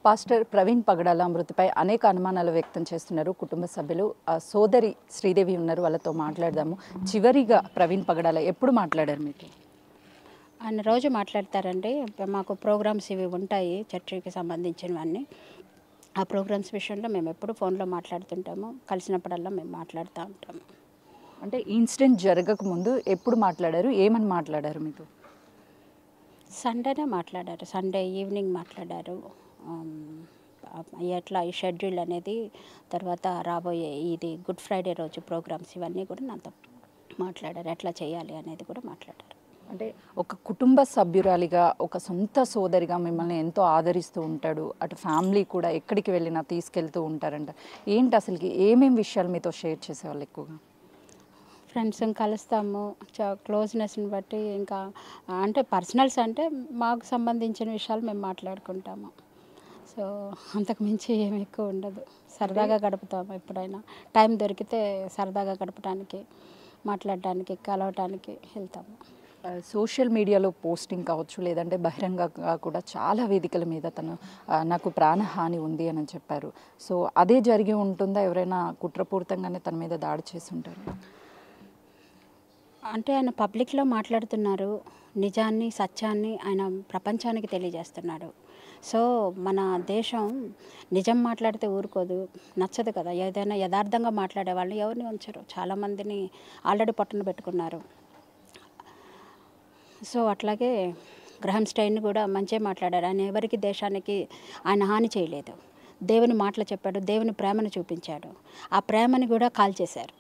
Pastor Praveen పగడాల మృతిపై అనేక అనుమానాలు వ్యక్తం చేస్తున్నారు కుటుంబ సభ్యులు. సోదరి శ్రీదేవి ఉన్నారు, వాళ్ళతో మాట్లాడదాము. చివరిగా ప్రవీణ్ పగడాల ఎప్పుడు మాట్లాడారు మీతో? ఆయన రోజు మాట్లాడతారండి. మాకు ప్రోగ్రామ్స్ ఇవి ఉంటాయి చర్చికి సంబంధించినవన్నీ. ఆ ప్రోగ్రామ్స్ విషయంలో మేము ఎప్పుడు ఫోన్లో మాట్లాడుతుంటాము. కలిసినప్పుడల్లా మేము మాట్లాడుతూ ఉంటాము. అంటే ఇన్సిడెంట్ జరగక ముందు ఎప్పుడు మాట్లాడారు, ఏమని మాట్లాడారు మీతో? సండేనే మాట్లాడారు, సండే ఈవినింగ్ మాట్లాడారు. ఎట్లా ఈ షెడ్యూల్ అనేది, తర్వాత రాబోయే ఇది గుడ్ ఫ్రైడే రోజు ప్రోగ్రామ్స్ ఇవన్నీ కూడా నాతో మాట్లాడారు. ఎట్లా చేయాలి అనేది కూడా మాట్లాడారు. అంటే ఒక కుటుంబ సభ్యురాలిగా, ఒక సొంత సోదరిగా మిమ్మల్ని ఎంతో ఆదరిస్తూ ఉంటాడు. అటు ఫ్యామిలీ కూడా ఎక్కడికి వెళ్ళినా తీసుకెళ్తూ ఉంటారంట. ఏంటి అసలుకి ఏమేమి విషయాలు మీతో షేర్ చేసేవాళ్ళు ఎక్కువగా? ఫ్రెండ్స్ని కలుస్తాము, క్లోజ్నెస్ని బట్టి. ఇంకా అంటే పర్సనల్స్ అంటే మాకు సంబంధించిన విషయాలు మేము మాట్లాడుకుంటాము. సో అంతకుమించి ఏమి ఎక్కువ ఉండదు. సరదాగా గడుపుతాము. ఎప్పుడైనా టైం దొరికితే సరదాగా గడపడానికి, మాట్లాడడానికి, కలవటానికి వెళ్తాము. సోషల్ మీడియాలో పోస్టింగ్ కావచ్చు, లేదంటే బహిరంగంగా కూడా చాలా వేదికల మీద తను నాకు ప్రాణహాని ఉంది అని చెప్పారు. సో అదే జరిగి ఉంటుందా? ఎవరైనా కుట్రపూరితంగానే తన మీద దాడి చేసి ఉంటారు? అంటే ఆయన పబ్లిక్లో మాట్లాడుతున్నారు, నిజాన్ని సత్యాన్ని ఆయన ప్రపంచానికి తెలియజేస్తున్నాడు. సో మన దేశం నిజం మాట్లాడితే ఊరుకోదు, నచ్చదు కదా. ఏదైనా యథార్థంగా మాట్లాడే వాళ్ళని ఎవరిని ఉంచరు. చాలామందిని ఆల్రెడీ పట్టున పెట్టుకున్నారు. సో అట్లాగే గ్రహం స్టైన్ కూడా మంచిగా మాట్లాడారు. ఆయన ఎవరికి దేశానికి ఆయన హాని చేయలేదు. దేవుని మాటలు చెప్పాడు, దేవుని ప్రేమను చూపించాడు. ఆ ప్రేమని కూడా కాల్చేశారు.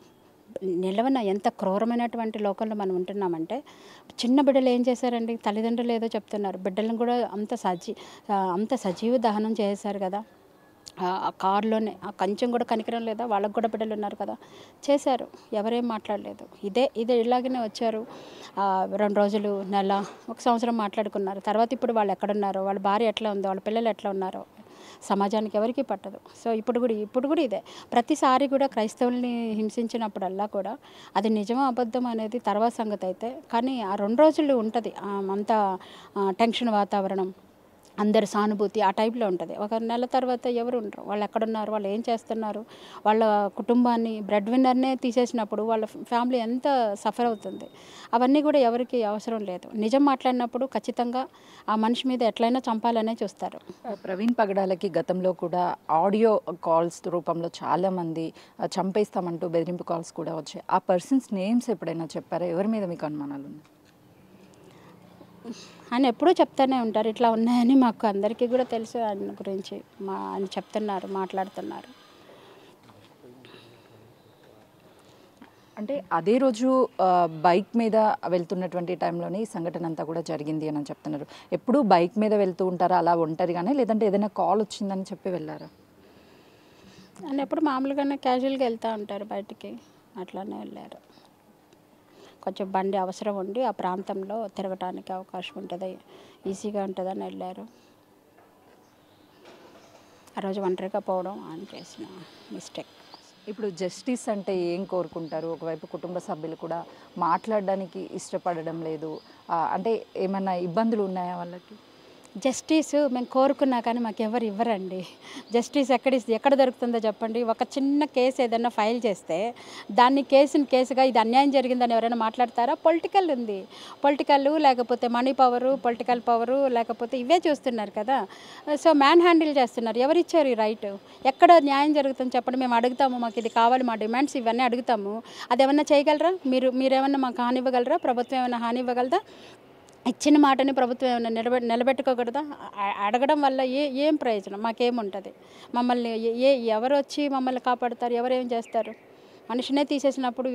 నిలవన ఎంత క్రూరమైనటువంటి లోకంలో మనం ఉంటున్నామంటే, చిన్న బిడ్డలు ఏం చేశారండి? తల్లిదండ్రులు ఏదో చెప్తున్నారు, బిడ్డలను కూడా అంత సజీవ దహనం చేశారు కదా. ఆ కారులోనే కొంచెం కూడా కనికరం లేదా? వాళ్ళకు కూడా బిడ్డలు ఉన్నారు కదా, చేశారు. ఎవరేం మాట్లాడలేదు. ఇదే ఇలాగనే వచ్చారు. 2 రోజులు, నెల, 1 సంవత్సరం మాట్లాడుకున్నారు. తర్వాత ఇప్పుడు వాళ్ళు ఎక్కడున్నారో, వాళ్ళ భార్య ఎట్లా ఉందో, వాళ్ళ పిల్లలు ఎట్లా ఉన్నారో సమాజానికి ఎవరికీ పట్టదు. సో ఇప్పుడు కూడా ఇదే. ప్రతిసారి కూడా క్రైస్తవుల్ని హింసించినప్పుడల్లా కూడా అది నిజమో అబద్ధం అనేది తర్వాత సంగతి అయితే, కానీ ఆ 2 రోజులు ఉంటుంది అంత టెన్షన్ వాతావరణం, అందరు సానుభూతి ఆ టైప్లో ఉంటుంది. 1 నెల తర్వాత ఎవరు ఉండరు. వాళ్ళు ఎక్కడున్నారు, వాళ్ళు ఏం చేస్తున్నారు, వాళ్ళ కుటుంబాన్ని, బ్రెడ్ విన్నర్నే తీసేసినప్పుడు వాళ్ళ ఫ్యామిలీ ఎంత సఫర్ అవుతుంది. అవన్నీ కూడా ఎవరికి అవసరం లేదు. నిజం మాట్లాడినప్పుడు ఖచ్చితంగా ఆ మనిషి మీద ఎట్లయినా చంపాలనే చూస్తారు. ప్రవీణ్ పగడాలకి గతంలో కూడా ఆడియో కాల్స్ రూపంలో చాలామంది చంపేస్తామంటూ బెదిరింపు కాల్స్ కూడా వచ్చాయి. ఆ పర్సన్స్ నేమ్స్ ఎప్పుడైనా చెప్పారా? ఎవరి మీద మీకు అనుమానాలు ఉన్నాయి? ఆయన ఎప్పుడూ చెప్తూనే ఉంటారు, ఇట్లా ఉన్నాయని. మాకు అందరికీ కూడా తెలుసు ఆయన గురించి. ఆయన చెప్తున్నారు, మాట్లాడుతున్నారు. అంటే అదే రోజు బైక్ మీద వెళ్తున్నటువంటి టైంలోనే ఈ సంఘటన అంతా కూడా జరిగింది అని చెప్తున్నారు. ఎప్పుడు బైక్ మీద వెళ్తూ ఉంటారా అలా ఒంటరిగానే, లేదంటే ఏదైనా కాల్ వచ్చిందని చెప్పి వెళ్ళారా? ఆయన ఎప్పుడు మామూలుగానే క్యాజువల్గా వెళ్తూ ఉంటారు బయటికి, అట్లానే వెళ్ళారు. కొంచెం బండి అవసరం ఉండి ఆ ప్రాంతంలో తిరగటానికి అవకాశం ఉంటుంది, ఈజీగా ఉంటుందని వెళ్ళారు. ఆ రోజు ఒంటరిగా పోవడం ఆయన చేసిన మిస్టేక్. ఇప్పుడు జస్టిస్ అంటే ఏం కోరుకుంటారు? ఒకవైపు కుటుంబ సభ్యులు కూడా మాట్లాడడానికి ఇష్టపడడం లేదు. అంటే ఏమైనా ఇబ్బందులు ఉన్నాయా వాళ్ళకి? జస్టిస్ మేము కోరుకున్నా కానీ మాకు ఎవరు ఇవ్వరండి. జస్టిస్ ఎక్కడ దొరుకుతుందో చెప్పండి. ఒక చిన్న కేసు ఏదైనా ఫైల్ చేస్తే దాన్ని కేసుగా ఇది అన్యాయం జరిగిందని ఎవరైనా మాట్లాడతారా? పొలిటికల్ ఉంది, పొలిటికల్ లేకపోతే మనీ పవరు, పొలిటికల్ పవరు, లేకపోతే ఇవే చూస్తున్నారు కదా. సో మ్యాన్ హ్యాండిల్ చేస్తున్నారు. ఎవరిచ్చారు ఈ రైట్? ఎక్కడ న్యాయం జరుగుతుంది చెప్పండి. మేము అడుగుతాము, మాకు ఇది కావాలి, మా డిమాండ్స్ ఇవన్నీ అడుగుతాము. అదేమన్నా చేయగలరా? మీరేమన్నా మాకు హాని ఇవ్వగలరా? ప్రభుత్వం ఏమైనా హాని ఇవ్వగలదా? ఇచ్చిన మాటని ప్రభుత్వం ఏమైనా నిలబెట్టుకోకూడదా? అడగడం వల్ల ఏం ప్రయోజనం? మాకేముంటుంది? మమ్మల్ని ఎవరు వచ్చి మమ్మల్ని కాపాడుతారు? ఎవరేం చేస్తారు? మనిషినే తీసేసినప్పుడు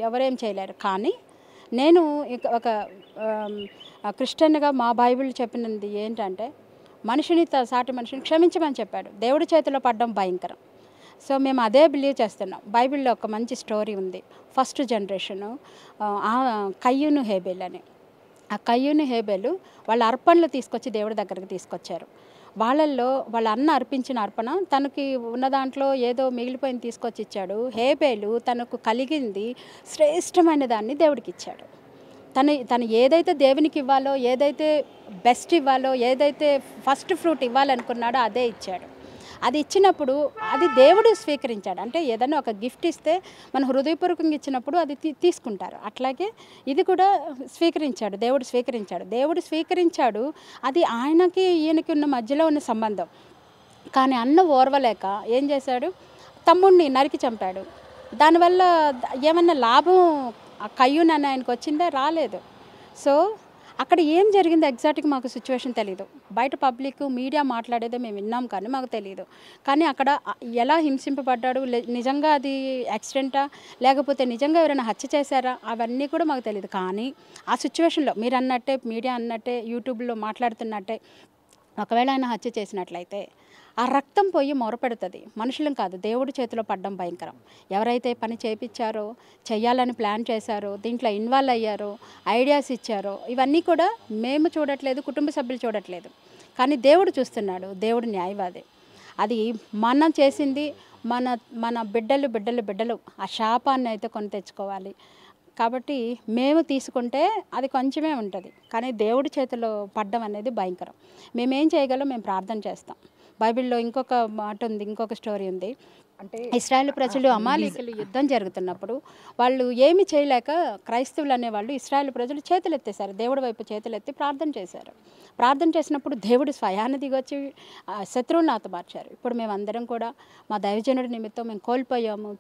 ఎవరేం చేయలేరు. కానీ నేను ఒక క్రిస్టియన్గా మా బైబిల్ చెప్పినది ఏంటంటే, సాటి మనిషిని క్షమించమని చెప్పాడు. దేవుడి చేతిలో పడడం భయంకరం. సో మేము అదే బిలీవ్ చేస్తున్నాం. బైబిల్లో ఒక మంచి స్టోరీ ఉంది. ఫస్ట్ జనరేషను కయ్యూను హేబెల్ అని. ఆ కయ్యూను హేబెలు వాళ్ళ అర్పణలు తీసుకొచ్చి దేవుడి దగ్గరికి తీసుకొచ్చారు. వాళ్ళల్లో వాళ్ళ అన్న అర్పించిన అర్పణ తనకి ఉన్న దాంట్లో ఏదో మిగిలిపోయింది తీసుకొచ్చి ఇచ్చాడు. హేబెలు తనకు కలిగింది శ్రేష్టమైన దాన్ని దేవుడికి ఇచ్చాడు. తను ఏదైతే దేవునికి ఇవ్వాలో, ఏదైతే బెస్ట్ ఇవ్వాలో, ఏదైతే ఫస్ట్ ఫ్రూట్ ఇవ్వాలనుకున్నాడో అదే ఇచ్చాడు. అది ఇచ్చినప్పుడు అది దేవుడు స్వీకరించాడు. అంటే ఏదైనా ఒక గిఫ్ట్ ఇస్తే మనం హృదయపూర్వకంగా ఇచ్చినప్పుడు అది తీసుకుంటారు. అట్లాగే ఇది కూడా స్వీకరించాడు, దేవుడు స్వీకరించాడు. అది ఆయనకి ఈయనకి ఉన్న మధ్యలో ఉన్న సంబంధం. కానీ అన్న ఓర్వలేక ఏం చేశాడు, తమ్ముడిని నరికి చంపాడు. దానివల్ల ఏమన్నా లాభం కయ్యూన్ అని ఆయనకు వచ్చిందా? రాలేదు. సో అక్కడ ఏం జరిగిందో ఎగ్జాక్ట్గా మాకు సిచ్యువేషన్ తెలియదు. బయట పబ్లిక్ మీడియా మాట్లాడేదో మేము విన్నాం కానీ మాకు తెలియదు. కానీ అక్కడ ఎలా హింసింపబడ్డాడు, నిజంగా అది యాక్సిడెంటా లేకపోతే నిజంగా ఎవరైనా హత్య చేశారా అవన్నీ కూడా మాకు తెలియదు. కానీ ఆ సిచ్యువేషన్లో మీరు అన్నట్టే, మీడియా అన్నట్టే, యూట్యూబ్లో మాట్లాడుతున్నట్టే ఒకవేళ ఆయన హత్య చేసినట్లయితే ఆ రక్తం పోయి మొరపెడుతుంది. మనుషులం కాదు, దేవుడి చేతిలో పడ్డం భయంకరం. ఎవరైతే పని చేయించారో, చెయ్యాలని ప్లాన్ చేశారో, దీంట్లో ఇన్వాల్వ్ అయ్యారో, ఐడియాస్ ఇచ్చారో, ఇవన్నీ కూడా మేము చూడట్లేదు, కుటుంబ సభ్యులు చూడట్లేదు. కానీ దేవుడు చూస్తున్నాడు, దేవుడు న్యాయవాది. అది మనం చేసింది మన మన బిడ్డలు ఆ శాపాన్ని అయితే కొని తెచ్చుకోవాలి. కాబట్టి మేము తీసుకుంటే అది కొంచెమే ఉంటుంది. కానీ దేవుడి చేతిలో పడ్డం అనేది భయంకరం. మేమేం చేయగలం, మేము ప్రార్థన చేస్తాం. బైబిల్లో ఇంకొక మాట ఉంది, ఇంకొక స్టోరీ ఉంది. అంటే ఇశ్రాయేలు ప్రజలు అమాలేకీయులు యుద్ధం జరుగుతున్నప్పుడు వాళ్ళు ఏమి చేయలేక క్రైస్తవులు అనేవాళ్ళు ఇశ్రాయేలు ప్రజలు చేతులు ఎత్తేశారు, దేవుడి వైపు చేతులు ఎత్తి ప్రార్థన చేశారు. ప్రార్థన చేసినప్పుడు దేవుడు స్వయాన్ని దిగొచ్చి శత్రువుని హతమార్చారు. ఇప్పుడు మేమందరం కూడా మా దైవజనుడి నిమిత్తం మేము కోల్పోయాము,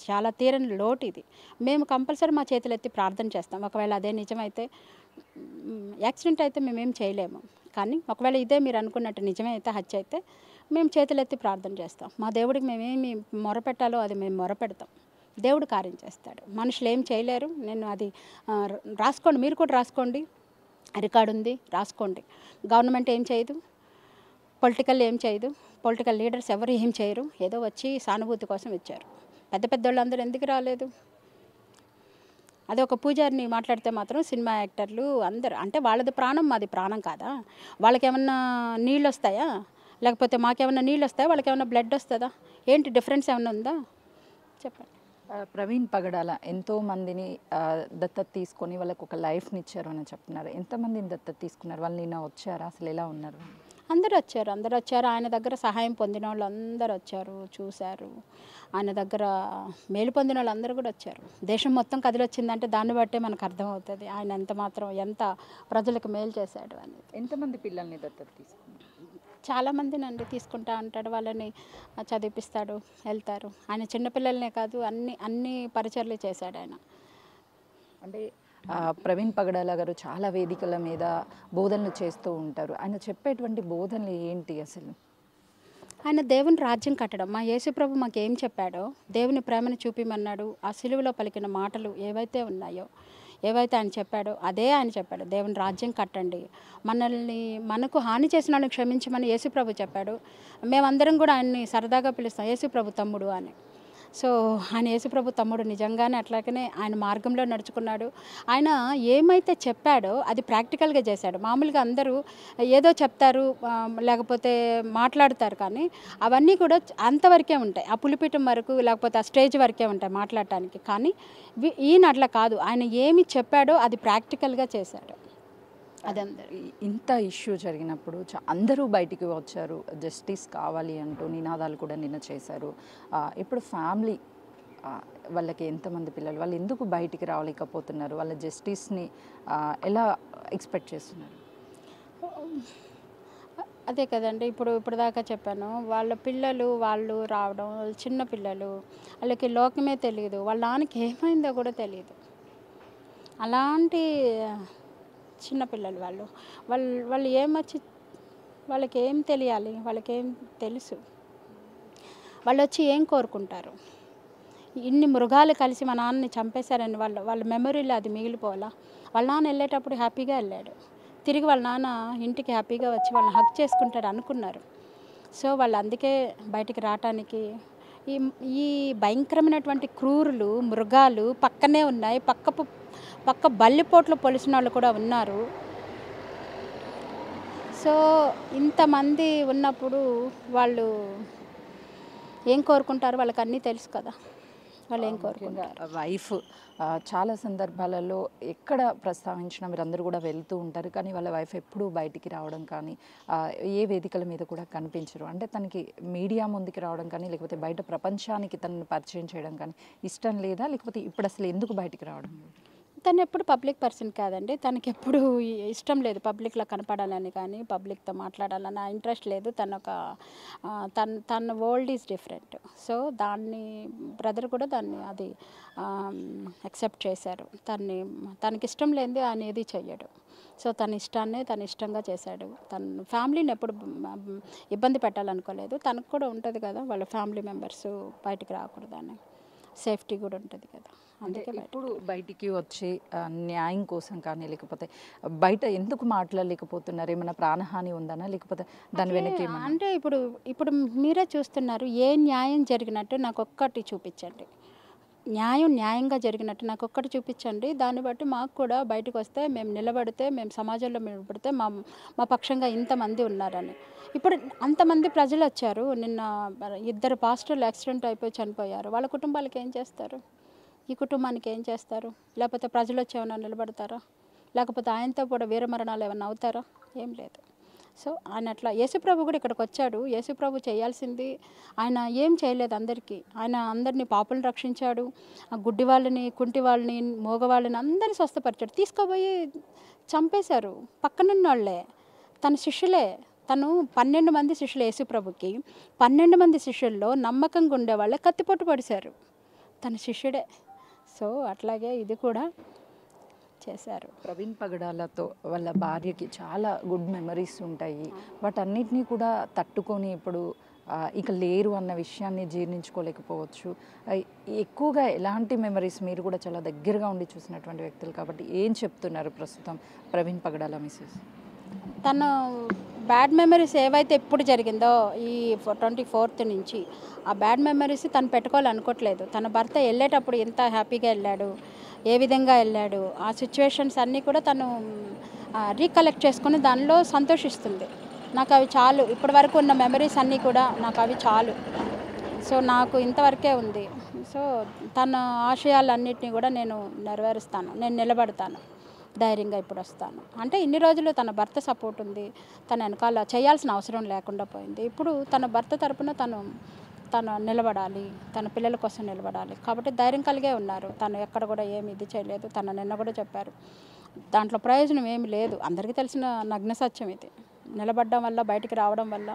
చాలా తీరని లోటు ఇది. మేము కంపల్సరీ మా చేతులు ఎత్తి ప్రార్థన చేస్తాం. ఒకవేళ అదే నిజమైతే, యాక్సిడెంట్ అయితే మేమేం చేయలేము. కానీ ఒకవేళ ఇదే మీరు అనుకున్నట్టు నిజమే అయితే, హత్య అయితే, మేము చేతులెత్తి ప్రార్థన చేస్తాం. మా దేవుడికి మేమేమి మొరపెట్టాలో అది మేము మొరపెడతాం. దేవుడు కార్యం చేస్తాడు. మనుషులు ఏం చేయలేరు. నేను అది రాసుకోండి, మీరు కూడా రాసుకోండి, రికార్డు ఉంది, రాసుకోండి. గవర్నమెంట్ ఏం చేయదు, పొలిటికల్ ఏం చేయదు, పొలిటికల్ లీడర్స్ ఎవరు ఏం చేయరు. ఏదో వచ్చి సానుభూతి కోసం ఇచ్చారు. పెద్ద వాళ్ళందరూ ఎందుకు రాలేదు? అదే ఒక పూజారిని మాట్లాడితే మాత్రం సినిమా యాక్టర్లు అందరు, అంటే వాళ్ళది ప్రాణం, మాది ప్రాణం కాదా? వాళ్ళకి ఏమన్నా నీళ్ళు వస్తాయా? లేకపోతే మాకేమన్నా నీళ్ళు వస్తాయా? వాళ్ళకి ఏమన్నా బ్లడ్ వస్తుందా? ఏంటి డిఫరెన్స్ ఏమన్నా ఉందా? చెప్పండి. ప్రవీణ్ పగడాల ఎంతోమందిని దత్తత తీసుకొని వాళ్ళకు ఒక లైఫ్ని ఇచ్చారు అని చెప్తున్నారు. ఎంతమందిని దత్తత తీసుకున్నారు? వాళ్ళు నిన్న వచ్చారా? అసలు ఎలా ఉన్నారు? అందరూ వచ్చారు. ఆయన దగ్గర సహాయం పొందిన వాళ్ళు అందరూ వచ్చారు, చూశారు. ఆయన దగ్గర మేలు పొందిన వాళ్ళు అందరూ కూడా వచ్చారు. దేశం మొత్తం కదిలొచ్చిందంటే దాన్ని బట్టే మనకు అర్థమవుతుంది ఆయన ఎంత ప్రజలకు మేలు చేశాడు అని. ఎంతమంది పిల్లల్ని దత్తత తీసుకున్నారు? చాలామందినండి తీసుకుంటా ఉంటాడు, వాళ్ళని చదివిపిస్తాడు, వెళ్తారు. ఆయన చిన్నపిల్లలనే కాదు, అన్ని పరిచర్లు చేశాడు ఆయన. అంటే ప్రవీణ్ పగడాల గారు చాలా వేదికల మీద బోధనలు చేస్తూ ఉంటారు. ఆయన చెప్పేటువంటి బోధనలు ఏంటి అసలు? ఆయన దేవుని రాజ్యం కట్టడం. మా యేసుప్రభు మాకేం చెప్పాడో, దేవుని ప్రేమను చూపిమన్నాడు. ఆ సిలువలో పలికిన మాటలు ఏవైతే ఉన్నాయో, ఏవైతే ఆయన చెప్పాడో అదే ఆయన చెప్పాడు. దేవుని రాజ్యం కట్టండి, మనకు హాని చేసిన వాళ్ళని క్షమించమని యేసుప్రభు చెప్పాడు. మేమందరం కూడా ఆయన్ని సరదాగా పిలుస్తాం యేసుప్రభు తమ్ముడు అని. సో ఆయన యేసుప్రభు తమ్ముడు నిజంగానే అట్లాగనే ఆయన మార్గంలో నడుచుకున్నాడు. ఆయన ఏమైతే చెప్పాడో అది ప్రాక్టికల్గా చేశాడు. మామూలుగా అందరూ ఏదో చెప్తారు, లేకపోతే మాట్లాడతారు, కానీ అవన్నీ కూడా అంతవరకే ఉంటాయి. ఆ పులిపీఠం వరకు లేకపోతే ఆ స్టేజ్ వరకే ఉంటాయి మాట్లాడటానికి. కానీ ఈయన అట్లా కాదు, ఆయన ఏమి చెప్పాడో అది ప్రాక్టికల్గా చేశాడు. అదందరూ ఇంత ఇష్యూ జరిగినప్పుడు అందరూ బయటికి వచ్చారు, జస్టిస్ కావాలి అంటూ నినాదాలు కూడా నిన్న చేశారు. ఇప్పుడు ఫ్యామిలీ వాళ్ళకి ఎంతమంది పిల్లలు, వాళ్ళు ఎందుకు బయటికి రాలేకపోతున్నారు? వాళ్ళ జస్టిస్ని ఎలా ఎక్స్పెక్ట్ చేస్తున్నారు? అదే కదండి, ఇప్పుడు దాకా చెప్పాను. వాళ్ళ పిల్లలు వాళ్ళు రావడం, చిన్న పిల్లలు, వాళ్ళకి లోకమే తెలియదు, వాళ్ళ నాన్నకి ఏమైందో కూడా తెలియదు. అలాంటి చిన్నపిల్లలు వాళ్ళు ఏమొచ్చి, వాళ్ళకి ఏం తెలియాలి, వాళ్ళకేం తెలుసు? వాళ్ళు వచ్చి ఏం కోరుకుంటారు? ఇన్ని మృగాలు కలిసి మా నాన్నని చంపేశారని వాళ్ళ మెమరీలో అది మిగిలిపోవాలా? వాళ్ళ నాన్న వెళ్ళేటప్పుడు హ్యాపీగా వెళ్ళాడు, తిరిగి వాళ్ళ నాన్న ఇంటికి హ్యాపీగా వచ్చి వాళ్ళని హక్ చేసుకుంటాడు అనుకున్నారు. సో వాళ్ళు అందుకే బయటికి రావటానికి, ఈ భయంకరమైనటువంటి క్రూరులు మృగాలు పక్కనే ఉన్నాయి, పక్క బల్లిపోట్లు పొలిసిన వాళ్ళు కూడా ఉన్నారు. సో ఇంతమంది ఉన్నప్పుడు వాళ్ళు ఏం కోరుకుంటారు? వాళ్ళకి అన్నీ తెలుసు కదా. వాళ్ళు ఏం కోరుకుంటారు. వైఫ్ చాలా సందర్భాలలో ఎక్కడ ప్రస్తావించినా మీరందరూ కూడా వెళ్తూ ఉంటారు, కానీ వాళ్ళ వైఫ్ ఎప్పుడూ బయటికి రావడం కానీ ఏ వేదికల మీద కూడా కనిపించరు. అంటే తనకి మీడియా ముందుకు రావడం కానీ లేకపోతే బయట ప్రపంచానికి తనని పరిచయం చేయడం కానీ ఇష్టం లేదా, లేకపోతే ఇప్పుడు అసలు ఎందుకు బయటికి రావడం లేదు? తను ఎప్పుడు పబ్లిక్ పర్సన్ కాదండి. తనకి ఎప్పుడు ఇష్టం లేదు పబ్లిక్లో కనపడాలని కానీ పబ్లిక్తో మాట్లాడాలని ఇంట్రెస్ట్ లేదు. తన వరల్డ్ ఈజ్ డిఫరెంట్. సో దాన్ని బ్రదర్ కూడా దాన్ని అది యాక్సెప్ట్ చేశారు. తనకి ఇష్టం లేనిది ఆయన ఏది చెయ్యడు. సో తన ఇష్టాన్నే తను ఇష్టంగా చేశాడు. తన ఫ్యామిలీని ఎప్పుడు ఇబ్బంది పెట్టాలనుకోలేదు. తనకు కూడా ఉంటుంది కదా వాళ్ళ ఫ్యామిలీ మెంబర్స్ బయటికి రాకూడదని, సేఫ్టీ కూడా ఉంటుంది కదా, అందుకే ఇప్పుడు బయటికి వచ్చి న్యాయం కోసం కానీ లేకపోతే బయట ఎందుకు మాట్లాడలేకపోతున్నారు? ఏమైనా ప్రాణహాని ఉందనా, లేకపోతే దాని వెనక అంటే ఇప్పుడు మీరే చూస్తున్నారు. ఏ న్యాయం జరిగినట్టు నాకు ఒక్కటి చూపించండి. న్యాయంగా జరిగినట్టు నాకు ఒక్కటి చూపించండి. దాన్ని బట్టి మాకు కూడా బయటకు వస్తే మేము నిలబడితే, మేము సమాజంలో నిలబడితే మా పక్షంగా ఇంతమంది ఉన్నారని. ఇప్పుడు అంతమంది ప్రజలు వచ్చారు. నిన్న 2 పాస్టర్లు యాక్సిడెంట్ అయిపోయి చనిపోయారు. వాళ్ళ కుటుంబాలకి ఏం చేస్తారు? ఈ కుటుంబానికి ఏం చేస్తారు? లేకపోతే ప్రజలు వచ్చి ఏమైనా నిలబడతారా? లేకపోతే ఆయనతో కూడా వీరమరణాలు ఏమైనా అవుతారా? ఏం లేదు. సో ఆయన అట్లా యేసుప్రభు కూడా ఇక్కడికి వచ్చాడు. యేసుప్రభు చేయాల్సింది ఆయన ఏం చేయలేదు. ఆయన అందరినీ పాపులను రక్షించాడు. గుడ్డి వాళ్ళని, కుంటి వాళ్ళని, మోగవాళ్ళని అందరినీ స్వస్థపరిచాడు. తీసుకుపోయి చంపేశారు పక్కనున్న వాళ్ళే, తన శిష్యులే. తను 12 మంది శిష్యులు యేసుప్రభుకి. 12 మంది శిష్యుల్లో నమ్మకంగా ఉండేవాళ్ళే కత్తిపోటు పడిశారు, తన శిష్యుడే. సో అట్లాగే ఇది కూడా చేశారు. ప్రవీణ్ పగడాలతో వాళ్ళ భార్యకి చాలా గుడ్ మెమరీస్ ఉంటాయి. వాటన్నిటినీ కూడా తట్టుకొని ఇప్పుడు ఇక లేరు అన్న విషయాన్ని జీర్ణించుకోలేకపోవచ్చు. ఎక్కువగా ఎలాంటి మెమరీస్, మీరు కూడా చాలా దగ్గరగా ఉండి చూసినటువంటి వ్యక్తులు కాబట్టి ఏం చెప్తున్నారు ప్రస్తుతం ప్రవీణ్ పగడాల మిస్సెస్? తను బ్యాడ్ మెమరీస్ ఏవైతే ఎప్పుడు జరిగిందో ఈ 24th నుంచి ఆ బ్యాడ్ మెమరీస్ తను పెట్టుకోవాలనుకోవట్లేదు. తన భర్త వెళ్ళేటప్పుడు ఎంత హ్యాపీగా వెళ్ళాడు, ఏ విధంగా వెళ్ళాడు, ఆ సిచ్యువేషన్స్ అన్నీ కూడా తను రీకలెక్ట్ చేసుకొని దానిలో సంతోషిస్తుంది. నాకు అవి చాలు, ఇప్పటి వరకు ఉన్న మెమరీస్ అన్నీ కూడా నాకు అవి చాలు. సో నాకు ఇంతవరకే ఉంది. సో తన ఆశయాలన్నింటినీ కూడా నేను నెరవేరుస్తాను, నేను నిలబడతాను, ధైర్యంగా ఇప్పుడు వస్తాను. అంటే ఇన్ని రోజులు తన భర్త సపోర్ట్ ఉంది, తన వెనకాల చేయాల్సిన అవసరం లేకుండా పోయింది. ఇప్పుడు తన భర్త తరపున తను నిలబడాలి, తన పిల్లల కోసం నిలబడాలి కాబట్టి ధైర్యం కలిగే ఉన్నారు. తను ఎక్కడ కూడా ఏమి ఇది చేయలేదు. తన నిన్న కూడా చెప్పారు, దాంట్లో ప్రయోజనం ఏమి లేదు. అందరికీ తెలిసిన నగ్న సత్యం ఇది. నిలబడడం వల్ల, బయటికి రావడం వల్ల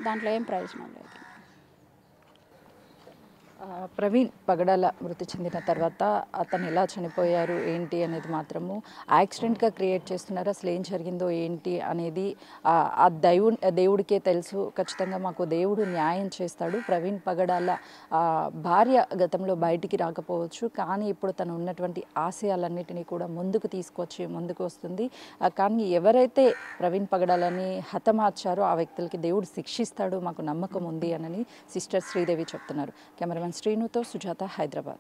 దాంట్లో ఏం ప్రయోజనం లేదు. ప్రవీణ్ పగడాల మృతి చెందిన తర్వాత అతను ఎలా చనిపోయారు ఏంటి అనేది మాత్రము యాక్సిడెంట్గా క్రియేట్ చేస్తున్నారు. అసలు ఏం జరిగిందో ఏంటి అనేది ఆ దేవుడికే తెలుసు. ఖచ్చితంగా మాకు దేవుడు న్యాయం చేస్తాడు. ప్రవీణ్ పగడాల భార్య గతంలో బయటికి రాకపోవచ్చు, కానీ ఇప్పుడు తను ఉన్నటువంటి ఆశయాలన్నిటినీ కూడా ముందుకు తీసుకొచ్చి ముందుకు వస్తుంది. కానీ ఎవరైతే ప్రవీణ్ పగడాలని హతమార్చారో ఆ వ్యక్తులకి దేవుడు శిక్షిస్తాడు, మాకు నమ్మకం ఉంది అని సిస్టర్ శ్రీదేవి చెప్తున్నారు. కెమెరామెన్ శ్రీనుతో సుజాత, హైదరాబాద్.